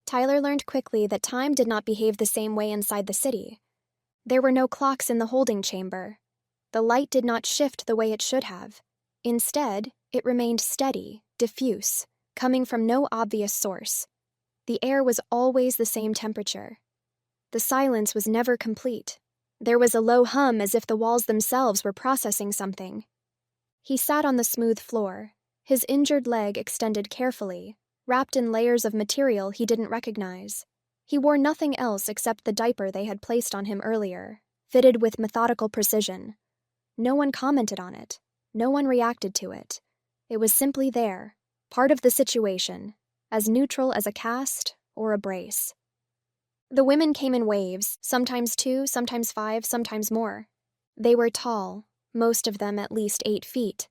Tyler learned quickly that time did not behave the same way inside the city. There were no clocks in the holding chamber. The light did not shift the way it should have. Instead, it remained steady, diffuse, coming from no obvious source. The air was always the same temperature. The silence was never complete. There was a low hum as if the walls themselves were processing something. He sat on the smooth floor, his injured leg extended carefully, wrapped in layers of material he didn't recognize. He wore nothing else except the diaper they had placed on him earlier, fitted with methodical precision. No one commented on it. No one reacted to it. It was simply there, part of the situation, as neutral as a cast or a brace. The women came in waves, sometimes 2, sometimes 5, sometimes more. They were tall, most of them at least 8 feet,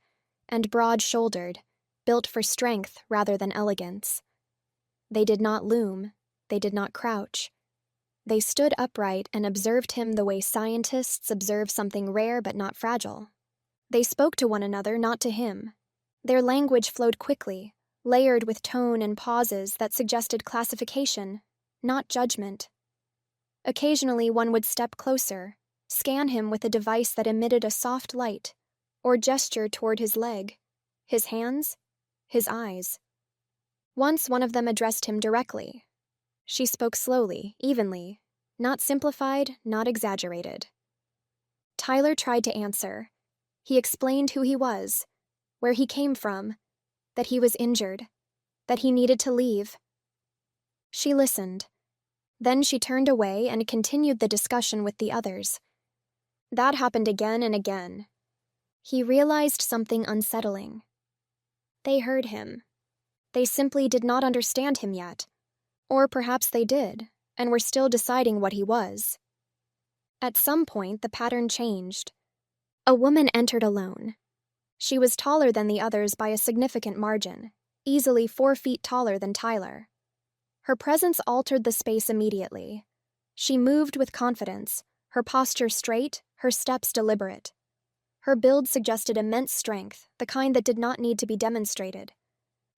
and broad-shouldered, built for strength rather than elegance. They did not loom, they did not crouch. They stood upright and observed him the way scientists observe something rare but not fragile. They spoke to one another, not to him. Their language flowed quickly, layered with tone and pauses that suggested classification, not judgment. Occasionally one would step closer, scan him with a device that emitted a soft light, or gesture toward his leg, his hands, his eyes. Once one of them addressed him directly. She spoke slowly, evenly, not simplified, not exaggerated. Tyler tried to answer. He explained who he was, where he came from, that he was injured, that he needed to leave. She listened. Then she turned away and continued the discussion with the others. That happened again and again. He realized something unsettling. They heard him. They simply did not understand him yet. Or perhaps they did, and were still deciding what he was. At some point, the pattern changed. A woman entered alone. She was taller than the others by a significant margin, easily 4 feet taller than Tyler. Her presence altered the space immediately. She moved with confidence, her posture straight, her steps deliberate. Her build suggested immense strength, the kind that did not need to be demonstrated.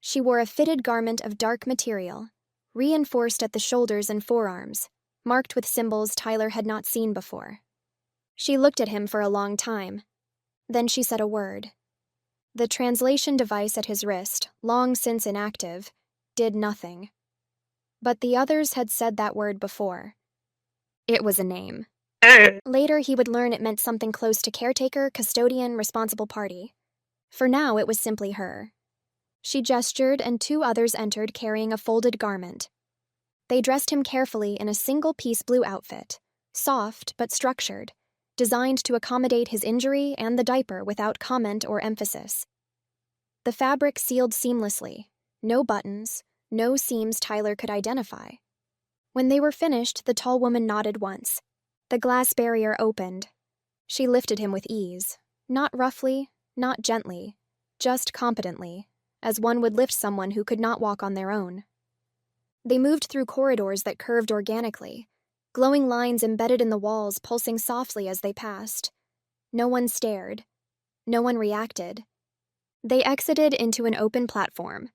She wore a fitted garment of dark material, reinforced at the shoulders and forearms, marked with symbols Tyler had not seen before. She looked at him for a long time. Then she said a word. The translation device at his wrist, long since inactive, did nothing. But the others had said that word before. It was a name. Later, he would learn it meant something close to caretaker, custodian, responsible party. For now, it was simply her. She gestured, and 2 others entered carrying a folded garment. They dressed him carefully in a single-piece blue outfit, soft but structured, designed to accommodate his injury and the diaper without comment or emphasis. The fabric sealed seamlessly, no buttons, no seams Tyler could identify. When they were finished, the tall woman nodded once. The glass barrier opened. She lifted him with ease, not roughly, not gently, just competently, as one would lift someone who could not walk on their own. They moved through corridors that curved organically, glowing lines embedded in the walls pulsing softly as they passed. No one stared. No one reacted. They exited into an open platform.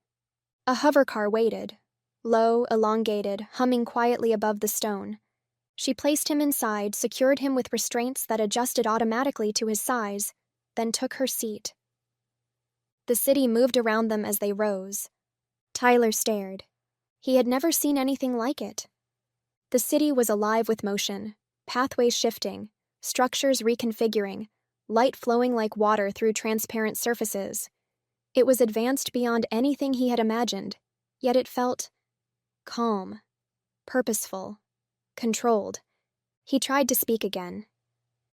A hovercar waited, low, elongated, humming quietly above the stone. She placed him inside, secured him with restraints that adjusted automatically to his size, then took her seat. The city moved around them as they rose. Tyler stared. He had never seen anything like it. The city was alive with motion, pathways shifting, structures reconfiguring, light flowing like water through transparent surfaces. It was advanced beyond anything he had imagined, yet it felt calm, purposeful, controlled. He tried to speak again.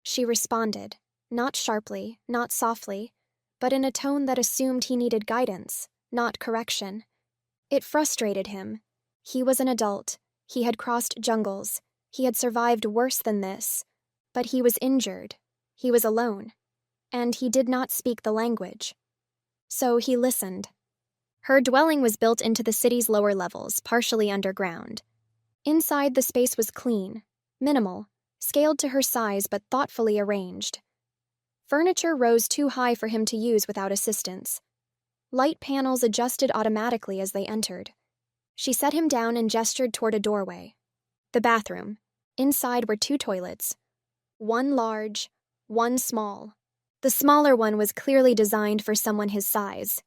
She responded, not sharply, not softly, but in a tone that assumed he needed guidance, not correction. It frustrated him. He was an adult. He had crossed jungles. He had survived worse than this. But he was injured. He was alone. And he did not speak the language. So he listened. Her dwelling was built into the city's lower levels, partially underground. Inside, the space was clean, minimal, scaled to her size but thoughtfully arranged. Furniture rose too high for him to use without assistance. Light panels adjusted automatically as they entered. She set him down and gestured toward a doorway. The bathroom. Inside were 2 toilets. One large, one small. The smaller one was clearly designed for someone his size.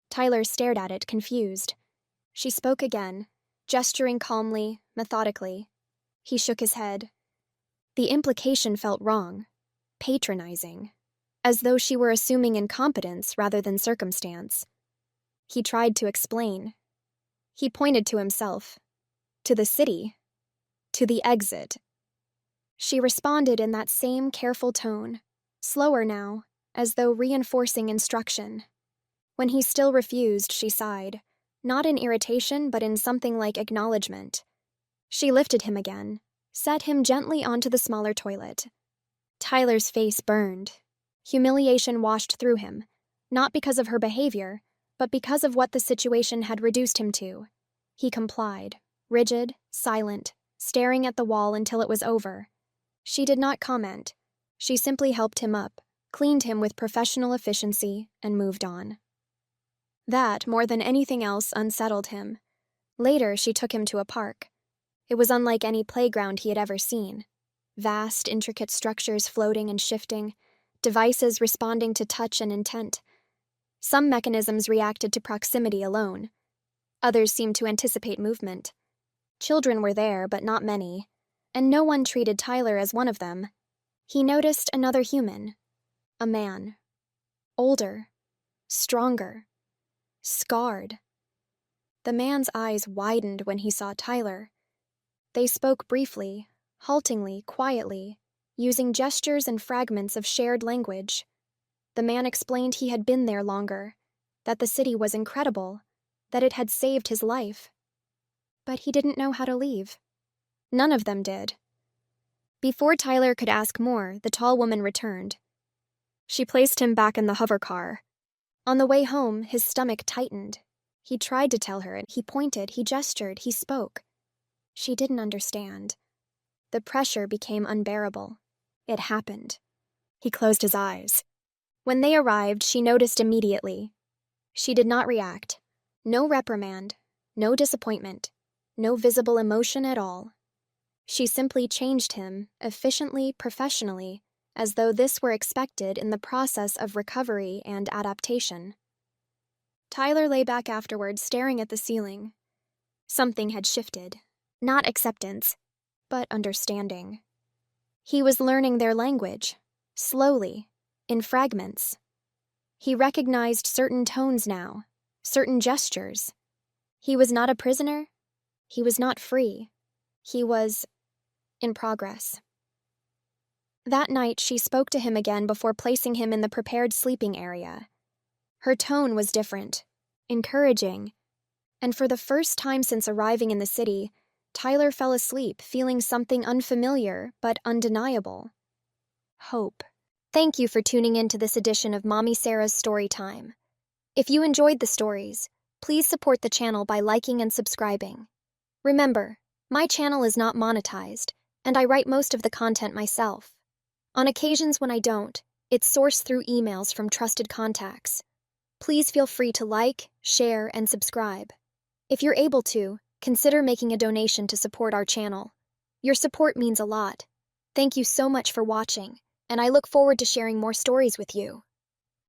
Tyler stared at it, confused. She spoke again, gesturing calmly, methodically. He shook his head. The implication felt wrong, patronizing, as though she were assuming incompetence rather than circumstance. He tried to explain. He pointed to himself, to the city, to the exit. She responded in that same careful tone, slower now, as though reinforcing instruction. When he still refused, she sighed, not in irritation but in something like acknowledgement. She lifted him again, set him gently onto the smaller toilet. Tyler's face burned. Humiliation washed through him, not because of her behavior, but because of what the situation had reduced him to. He complied, rigid, silent, staring at the wall until it was over. She did not comment. She simply helped him up, cleaned him with professional efficiency, and moved on. That, more than anything else, unsettled him. Later, she took him to a park. It was unlike any playground he had ever seen. Vast, intricate structures floating and shifting, devices responding to touch and intent. Some mechanisms reacted to proximity alone. Others seemed to anticipate movement. Children were there, but not many, and no one treated Tyler as one of them. He noticed another human, a man. Older, stronger, scarred. The man's eyes widened when he saw Tyler. They spoke briefly, haltingly, quietly, using gestures and fragments of shared language. The man explained he had been there longer, that the city was incredible, that it had saved his life. But he didn't know how to leave. None of them did. Before Tyler could ask more, the tall woman returned. She placed him back in the hover car. On the way home, his stomach tightened. He tried to tell her, he pointed, he gestured, he spoke. She didn't understand. The pressure became unbearable. It happened. He closed his eyes. When they arrived, she noticed immediately. She did not react. No reprimand, no disappointment, no visible emotion at all. She simply changed him, efficiently, professionally, as though this were expected in the process of recovery and adaptation. Tyler lay back afterward, staring at the ceiling. Something had shifted. Not acceptance, but understanding. He was learning their language, slowly, in fragments. He recognized certain tones now, certain gestures. He was not a prisoner. He was not free. He was in progress. That night, she spoke to him again before placing him in the prepared sleeping area. Her tone was different, encouraging, and for the first time since arriving in the city, Tyler fell asleep feeling something unfamiliar but undeniable. Hope. Thank you for tuning in to this edition of Mommy Sarah's Story Time. If you enjoyed the stories, please support the channel by liking and subscribing. Remember, my channel is not monetized, and I write most of the content myself. On occasions when I don't, it's sourced through emails from trusted contacts. Please feel free to like, share, and subscribe. If you're able to, consider making a donation to support our channel. Your support means a lot. Thank you so much for watching, and I look forward to sharing more stories with you.